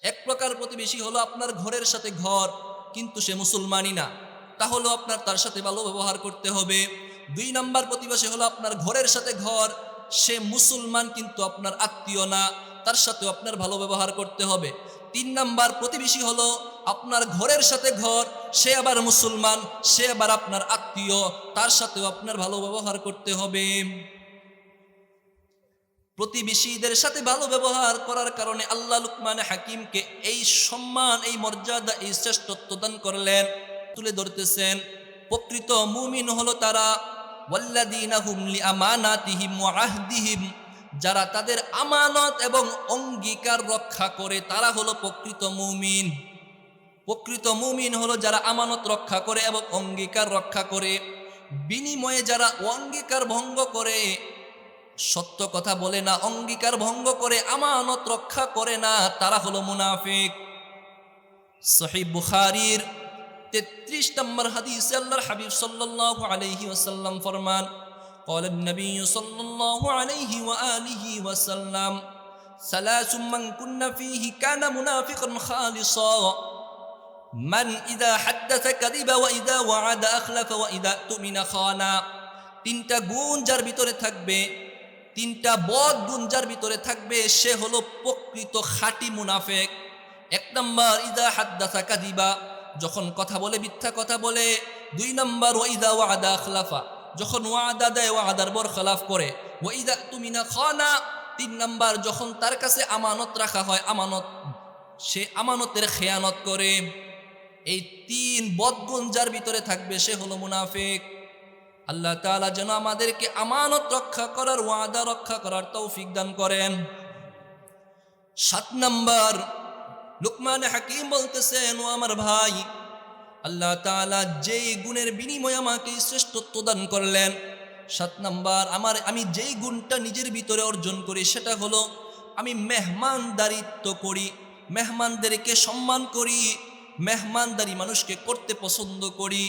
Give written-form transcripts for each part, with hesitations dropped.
এক প্রকার প্রতিবেশী হলো আপনার ঘরের সাথে ঘর, কিন্তু সে মুসলমানই না, তাহলে আপনার তার সাথে ভালো ব্যবহার করতে হবে। 2 নাম্বার প্রতিবেশী হলো আপনার ঘরের সাথে ঘর, সে মুসলমান কিন্তু আপনার আত্মীয় না, তার সাথেও আপনার ভালো ব্যবহার করতে হবে। 3 নাম্বার প্রতিবেশী হলো আপনার ঘরের সাথে ঘর, সে আবার মুসলমান, সে আবার আপনার আত্মীয়, তার সাথেও আপনার ভালো ব্যবহার করতে হবে। প্রতিবেশীদের সাথে ভালো ব্যবহার করার কারণে আল্লাহ লুকমান হাকিমকে এই সম্মান, এই মর্যাদা, এই শ্রেষ্ঠত্ব দান করলেন। তুলে ধরতেছেন প্রকৃত মুমিন হলো তারা ওয়াল্লাযীনা হুম লিআমানাতিহিম ওয়া আহদিহিম, যারা তাদের আমানত এবং অঙ্গীকার রক্ষা করে তারা হলো প্রকৃত মুমিন। প্রকৃত মুমিন হলো যারা আমানত রক্ষা করে এবং অঙ্গীকার রক্ষা করে। বিনিময়ে যারা অঙ্গীকার ভঙ্গ করে, সত্য কথা বলে না, অঙ্গীকার ভঙ্গ করে, আমানত রক্ষা করে না, তারা হলো মুনাফিক। সহিহ বুখারীর 33 নম্বর হাদিসে আল্লাহর হাবিব সাল্লাল্লাহু আলাইহি ওয়াসাল্লাম ফরমান, قال النبي صلى الله عليه وآله وسلم ثلاث من كن فيه كان منافقا خالصا من إذا حدث كذب وإذا وعد أخلف وإذا اؤتمن خان। তিনটা গুণ যার ভিতরে থাকবে, তিনটা বদ গুণ যার ভিতরে থাকবে, সে হলো প্রকৃত খাঁটি মুনাফিক। 1 নাম্বার ইদা হাদ্দাসা কাযিবা, যখন কথা বলে মিথ্যা কথা বলে। 2 নাম্বার ওয়াইদা ওয়াদা আখলাফা, যখন ওয়াদা দেয় ওয়াদার বরখলাফ করে। ওয়াইদা তুমিনা খানা, 3 নাম্বার যখন তার কাছে আমানত রাখা হয়, আমানত, সে আমানতের খেয়ানত করে। এই 3 বদগুণ যার ভিতরে থাকবে সে হলো মুনাফিক। আল্লাহ তাআলা যেন আমাদেরকে আমানত রক্ষা করার, ওয়াদা রক্ষা করার তৌফিক দান করেন। 7 নাম্বার লুকমান হাকিম বলতেছেন, ও আমার ভাই, আল্লাহ তাআলা যেই গুণের বিনিময়ে আমাকে শ্রেষ্ঠত্ব দান করলেন, 7 নাম্বার আমি যেই গুণটা নিজের ভিতরে অর্জন করি সেটা হলো আমি মেহমানদারিত্ব করি, মেহমানদেরকে সম্মান করি, মেহমানদারি মানুষকে করতে পছন্দ করি।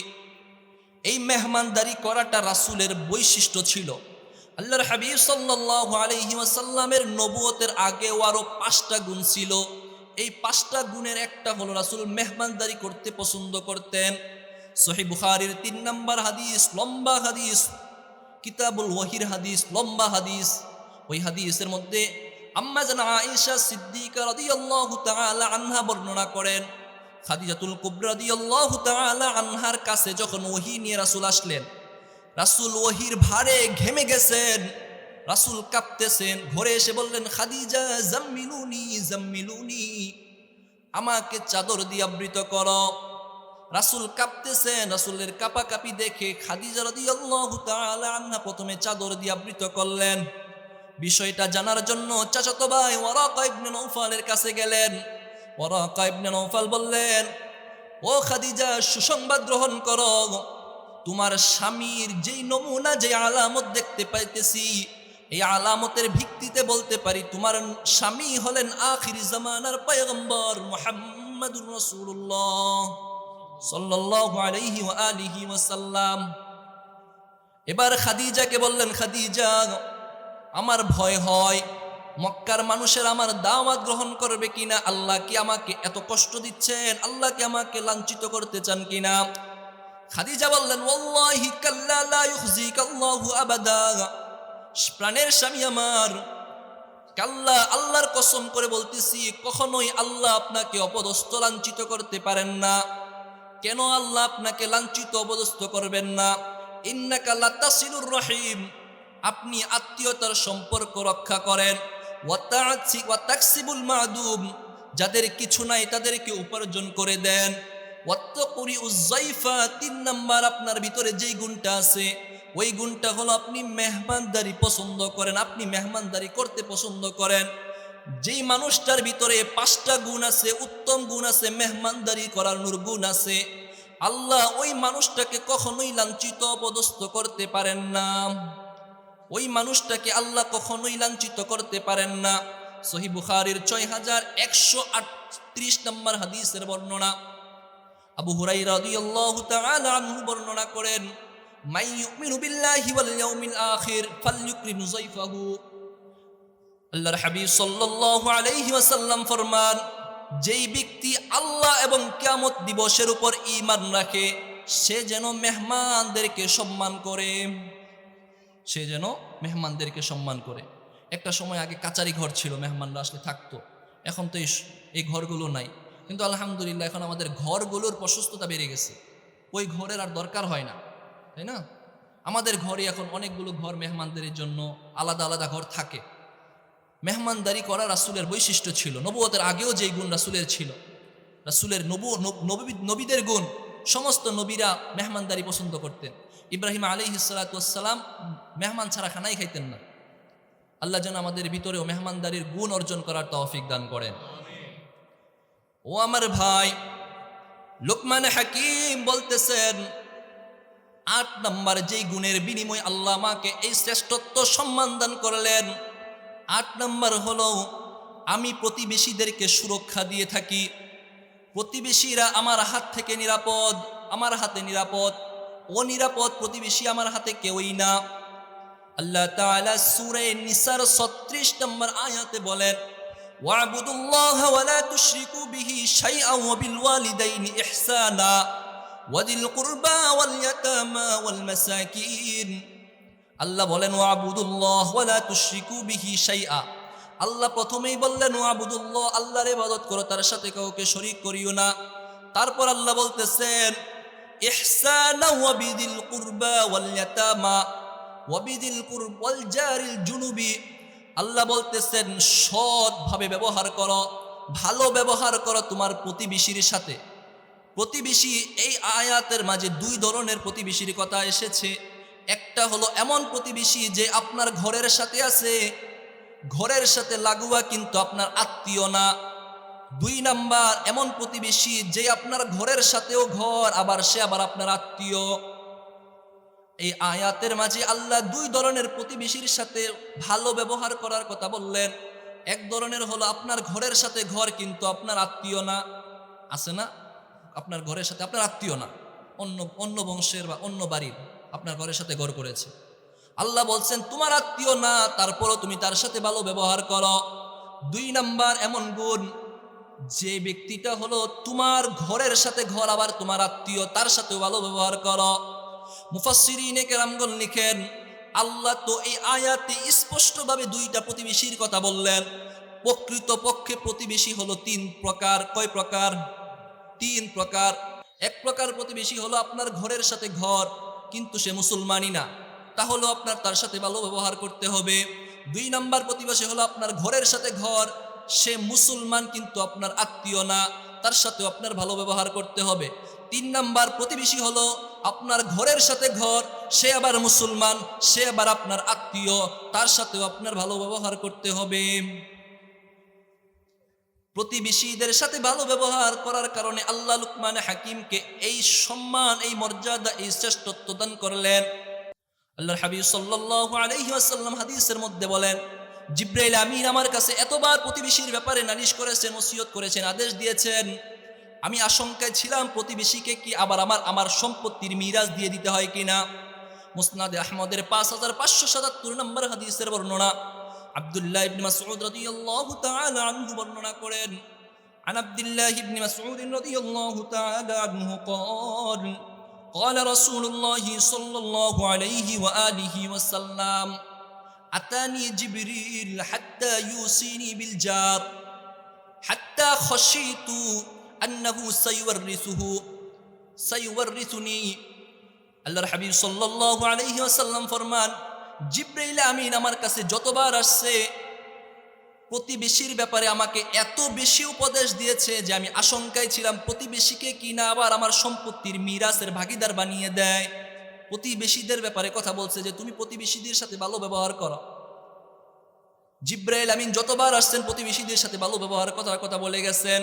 এই মেহমানদারি করাটা রাসূলের বৈশিষ্ট্য ছিল। আল্লাহর হাবিব সাল্লাল্লাহু আলাইহি ওয়াসাল্লামের নবুয়তের আগেও আরো 5টা গুণ ছিল। এই 5টা গুণের একটা হলো রাসূল মেহমানদারি করতে পছন্দ করতেন। সহিহ বুখারীর 3 নম্বর হাদিস, লম্বা হাদিস, কিতাবুল ওয়াহির হাদিস, লম্বা হাদিস। ওই হাদিসের মধ্যে আম্মা জানা আয়েশা সিদ্দিকা রাদিয়াল্লাহু তাআলা আনহা বর্ণনা করেন, খাদিজাতুল কুবরা রাদিয়াল্লাহু তাআলা আনহার কাছে যখন ওহী নিয়ে রাসূল আসলেন, রাসূল ওহীর ভারে ঘেমে গেছেন, রাসূল কাঁপতেছেন। ঘরে এসে বললেন, খাদিজা জাম্মিলুনি জাম্মিলুনি, আমাকে চাদর দিয়ে আবৃত করো। রাসূল কাঁপতেছেন, রাসূলের কাঁপাকাঁপি দেখে খাদিজা রাদিয়াল্লাহু তাআলা আনহা প্রথমে চাদর দিয়ে আবৃত করলেন। বিষয়টা জানার জন্য চাচাতো ভাই ওয়ারাকা ইবনে নওফালের কাছে গেলেন। ওয়ারাকা ইবনে নওফাল বললেন, ও খাদিজা, সুসংবাদ গ্রহণ করো, তোমার স্বামীর যেই নমুনা, যে আলামত দেখতে পাইতেছি, এই আলামতের ভিত্তিতে বলতে পারি তোমার স্বামী হলেন আখির জামানার পয়গম্বর মুহাম্মাদুর রাসূলুল্লাহ সাল্লাল্লাহু আলাইহি ওয়া আলিহি ওয়াসাল্লাম। এবার খাদিজাকে বললেন, খাদিজা, আমার ভয় হয় মক্কার মানুষের আমার দাওয়াত গ্রহণ করবে কিনা, আল্লাহ কি আমাকে এত কষ্ট দিচ্ছেন, আল্লাহ কি আমাকে লাঞ্ছিত করতে চান কিনা। খাদিজা বললেন, ওয়াল্লাহি কাল্লা লা ইউখজিকাল্লাহু আবাদা, প্রাণের স্বামী আমার, কাল্লা, আল্লাহর কসম করে বলতেছি, কখনোই আল্লাহ আপনাকে অপদস্থ লাঞ্ছিত করতে পারেন না। কেন আল্লাহ আপনাকে লাঞ্ছিত অপদস্থ করবেন না? ইন্নাকা লাতাসিলুর রহিম, আপনি আত্মীয়তার সম্পর্ক রক্ষা করেন। ওয়া তাকসিবুল মাদুম, যাদের কিছু নাই তাদেরকে উপার্জন করে দেন। ওয়াত্তাকুরি উযাইফা, 3 নাম্বার আপনার ভিতরে যেই গুণটা আছে ওই গুণটা হলো আপনি মেহমানদারি পছন্দ করেন, আপনি মেহমানদারি করতে পছন্দ করেন। যেই মানুষটার ভিতরে 5টা গুণ আছে, উত্তম গুণ আছে, মেহমানদারি করার নূর গুণ আছে, আল্লাহ ওই মানুষটাকে কখনোই লাঞ্ছিত অপদস্থ করতে পারেন না, ওই মানুষটাকে আল্লাহ কখনোই লাঞ্ছিত করতে পারেন না। সহিহ বুখারীর 6138 নম্বর হাদিসের বর্ণনা। আবু হুরায়রা রাদিয়াল্লাহু তাআলা আনহু বর্ণনা করেন, মান ইউমিনু বিল্লাহি ওয়াল ইয়াউমিল আখির ফালইউকরিম যায়ফাহু। আল্লাহর হাবিব সাল্লাল্লাহু আলাইহি ওয়াসাল্লাম ফরমান, যেই ব্যক্তি আল্লাহ এবং কিয়ামত দিবসের উপর ঈমান রাখে সে যেন মেহমানদেরকে সম্মান করে, সে যেন মেহমানদেরকে সম্মান করে। একটা সময় আগে কাচারি ঘর ছিল, মেহমানরা আসলে থাকতো, এখন তো এই ঘরগুলো নাই। কিন্তু আলহামদুলিল্লাহ এখন আমাদের ঘরগুলোর প্রশস্ততা বেড়ে গেছে, ওই ঘরের আর দরকার হয় না, তাই না? আমাদের ঘরে এখন অনেকগুলো ঘর মেহমানদের জন্য আলাদা আলাদা ঘর থাকে। মেহমানদারি করা রাসূলের বৈশিষ্ট্য ছিল, নবুয়তের আগেও যেই গুণ রাসূলের ছিল, রাসূলের নবীদের গুণ। সমস্ত নবীরা মেহমানদারি পছন্দ করতেন। ইব্রাহিম আলাইহিস সালাতু ওয়াস সালাম মেহমান ছাড়া খানাই খাইতেন না। আল্লাহ যেন আমাদের ভিতরেও মেহমানদারির গুণ অর্জন করার তৌফিক দান করেন। ও আমার ভাই, লুকমান হাকিম বলতেছেন ৮ নম্বর যেই গুণের বিনিময়ে আল্লাহ আমাকে এই শ্রেষ্ঠত্ব সম্মান দান করলেন, ৮ নম্বর হলো আমি প্রতিবেশীদেরকে সুরক্ষা দিয়ে থাকি। প্রতিবেশীরা আমার হাত থেকে নিরাপদ, আমার হাতে নিরাপদ। অনিরাপদ প্রতিবেশী আমার হাতে কেউই না। আল্লাহ তাআলা সূরা নিসার ৩৬ নম্বর আয়াতে বলেন, ওয়া'বুদুল্লাহা ওয়া লা তুশরিকু বিহি শাইআন ওয়া বিল ওয়ালিদাইনি ইহসানা ওয়া যিল কুরবা ওয়াল ইয়াতামা ওয়াল মাসাকিন। আল্লাহ বলেন ওয়া'বুদুল্লাহ ওয়া লা তুশরিকু বিহি শাইআ। আল্লাহ প্রথমেই বললেন ওয়া'বুদুল্লাহ, আল্লাহর ইবাদত করো, তার সাথে কাউকে শরীক করিও না। তারপর আল্লাহ বলতেছেন ইহসানা ওয়া বিদিল কুরবা ওয়াল ইয়াতামা ওয়া বিদিল কুরব ওয়াল জারিল জুনুবি। আল্লাহ বলতেছেন সৎভাবে ব্যবহার করো, ভালো ব্যবহার করো তোমার প্রতিবেশীর সাথে। প্রতিবেশী, এই আয়াতের মাঝে ২ ধরনের প্রতিবেশীর কথা এসেছে। একটা হলো এমন প্রতিবেশী যে আপনার ঘরের সাথে আছে, ঘরের সাথে লাগুয়া কিন্তু আপনার আত্মীয় না। ২ নাম্বার এমন প্রতিবেশী যে আপনার ঘরের সাথেও ঘর, আবার সে আবার আপনার আত্মীয়। এই আয়াতের মাঝে আল্লাহ ২ ধরনের প্রতিবেশীর সাথে ভালো ব্যবহার করার কথা বললেন। এক ধরনের হলো আপনার ঘরের সাথে ঘর কিন্তু আপনার আত্মীয় না, আছে না? আপনার ঘরের সাথে আপনার আত্মীয় না, অন্য বংশের বা অন্য বাড়ির আপনার ঘরের সাথে ঘর করেছে। আল্লাহ বলছেন তোমার আত্মীয় না, তারপরও তুমি তার সাথে ভালো ব্যবহার করো। ২ নাম্বার এমন গুণ, যে ব্যক্তিটা হলো তোমার ঘরের সাথে ঘর আবার তোমার আত্মীয়, তার সাথেও ভালো ব্যবহার করো। মুফাসসিরিনে কেরামগণ লিখেন আল্লাহ তো এই আয়াতে স্পষ্টভাবে ২টা প্রতিবেশীর কথা বললেন। প্রকৃতপক্ষে প্রতিবেশী হলো ৩ প্রকার। কয় প্রকার? ৩ প্রকার। এক প্রকার প্রতিবেশী হলো আপনার ঘরের সাথে ঘর কিন্তু সে মুসলমানই না, তাহলে আপনার তার সাথে ভালো ব্যবহার করতে হবে। ২ নাম্বার প্রতিবেশী হলো আপনার ঘরের সাথে ঘর, সে মুসলমান কিন্তু আপনার আত্মীয় না, তার সাথেও আপনার ভালো ব্যবহার করতে হবে। ৩ নাম্বার প্রতিবেশী হলো আপনার ঘরের সাথে ঘর, সে আবার মুসলমান, সে আবার আপনার আত্মীয়, তার সাথেও আপনার ভালো ব্যবহার করতে হবে। প্রতিবেশীদের সাথে ভালো ব্যবহার করার কারণে আল্লাহ লুকমান হাকিমকে এই সম্মান, এই মর্যাদা, এই শ্রেষ্ঠত্ব দান করলেন। আল্লাহর হাবিব সাল্লাল্লাহু আলাইহি ওয়াসাল্লাম হাদিসের মধ্যে বলেন, জিবরাইল আমিন আমার কাছে এতবার প্রতিবেশীর ব্যাপারে নালিশ করেছেন, ওসিয়ত করেছেন, আদেশ দিয়েছেন, আমি আশঙ্কায় ছিলাম প্রতিবেশীকে কি আবার আমার সম্পত্তির মিরাজ দিয়ে দিতে হয় কিনা। মুসনাদে আহমদের 5577 নম্বর হাদিসের বর্ণনা। আব্দুল্লাহ ইবনে মাসউদ রাদিয়াল্লাহু তাআলা আনহু বর্ণনা করেন, عن عبد الله بن مسعود رضي الله تعالى عنه قال قال رسول الله صلى الله عليه وآله وسلم أتاني جبريل حتى يوصيني بالجار حتى خشيت أنه سيورثني আল্লাহর হাবিব সাল্লাল্লাহু আলাইহি ওয়াসাল্লাম ফরমান, জিবরাইল আমিন আমার কাছে যতবার আসছে প্রতিবেশীর ব্যাপারে আমাকে এত বেশি উপদেশ দিয়েছে যে আমি আশঙ্কায় ছিলাম প্রতিবেশীকে কিনা আবার আমার সম্পত্তির মিরাসের ভাগীদার বানিয়ে দেয়। প্রতিবেশীদের ব্যাপারে কথা বলছে যে তুমি প্রতিবেশীদের সাথে ভালো ব্যবহার করো। জিবরাইল আমিন যতবার আসছেন প্রতিবেশীদের সাথে ভালো ব্যবহার করার কথা বলে গেছেন।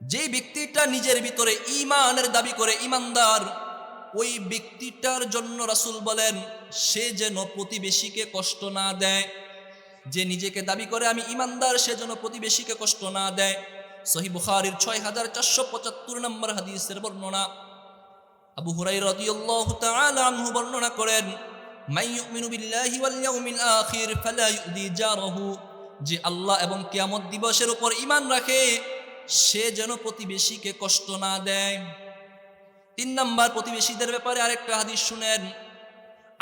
যেই ব্যক্তিটা নিজের ভিতরে ঈমানের দাবি করে ঈমানদার, ওই ব্যক্তিটার জন্য রাসূল বলেন সে যেন প্রতিবেশীকে কষ্ট না দেয়। যে নিজেকে দাবি করে আমি ঈমানদার, সে যেন প্রতিবেশীকে কষ্ট না দেয়। সহিহ বুখারীর 6475 নম্বর হাদিসের বর্ণনা। আবু হুরায়রা রাদিয়াল্লাহু তাআলা আনহু বর্ণনা করেন, মান ইউমিনু বিল্লাহি ওয়াল ইয়াউমিল আখির ফালা ইউদি জারাহু যে আল্লাহ এবং কিয়ামত দিবসের উপর ঈমান রাখে সে যেন প্রতিবেশীকে কষ্ট না দেয়। 3 নাম্বার, প্রতিবেশীদের ব্যাপারে আরেকটা হাদিস শুনেন।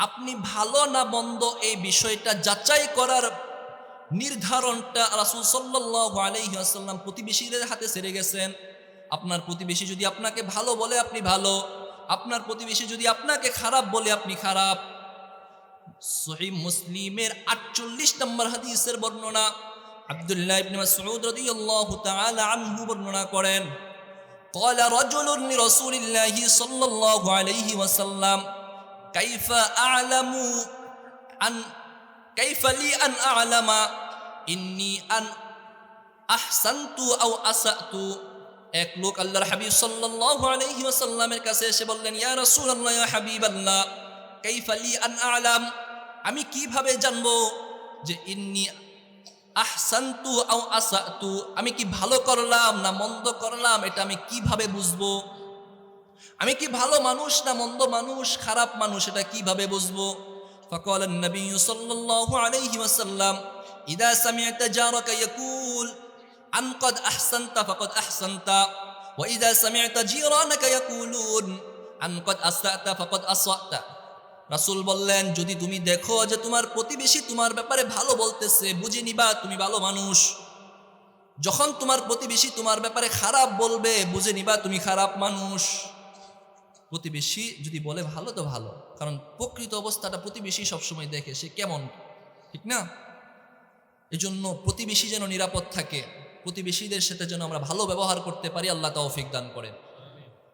আপনি ভালো না মন্দ এই বিষয়টা যাচাই করার নির্ধারণটা রাসূল সাল্লাল্লাহু আলাইহি ওয়াসাল্লাম প্রতিবেশীদের হাতে ছেড়ে গেছেন। আপনার প্রতিবেশী যদি আপনাকে ভালো বলে আপনি ভালো, আপনার প্রতিবেশী যদি আপনাকে খারাপ বলে আপনি খারাপ। সহিহ মুসলিমের 48 নম্বর হাদিসের বর্ণনা, আব্দুল্লাহ ইবনে মাসউদ রাদিয়াল্লাহু তাআলা আনহু বর্ণনা করেন, قال رجل لرسول الله صلى الله عليه وسلم كيف أعلم أن كيف لي أن أعلم إني أن أحسنت أو أسأت। এক লোক আল্লাহর হাবিব সাল্লাল্লাহু আলাইহি ওয়াসাল্লামের কাছে এসে বললেন, ইয়া রাসূলুল্লাহ, ইয়া হাবিবাল্লাহ, কাইফা লি আন আ'লাম, আমি কিভাবে জানবো যে ইন্নী আহসানতু আও আসাতু, আমি কি ভালো করলাম না মন্দ করলাম, এটা আমি কিভাবে বুঝবো? আমি কি ভালো মানুষ না মন্দ মানুষ, খারাপ মানুষ, এটা কিভাবে বুঝবো? ফাকাল নবী সাল্লাল্লাহু আলাইহি ওয়াসাল্লাম, ইদা সামি'তা জারাকা ইয়াকুল আন ক্বাদ আহসানতা ফাকাদ আহসানতা, ওয়া ইদা সামি'তা জিরানাকা ইয়াকুলুন আন ক্বাদ আসাতা ফাকাদ আসাতা। রাসূল বললেন, যদি তুমি দেখো যে তোমার প্রতিবেশী তোমার ব্যাপারে ভালো বলতেছে, বুঝে নিবা তুমি ভালো মানুষ। যখন তোমার প্রতিবেশী তোমার ব্যাপারে খারাপ বলবে, বুঝে নিবা তুমি খারাপ মানুষ। প্রতিবেশী যদি বলে ভালো তো ভালো, কারণ প্রকৃত অবস্থাটা প্রতিবেশী সবসময় দেখে সে কেমন, ঠিক না? এজন্য প্রতিবেশী যেন নিরাপদ থাকে, প্রতিবেশীদের সাথে যেন আমরা ভালো ব্যবহার করতে পারি। আল্লাহ তৌফিক দান করেন।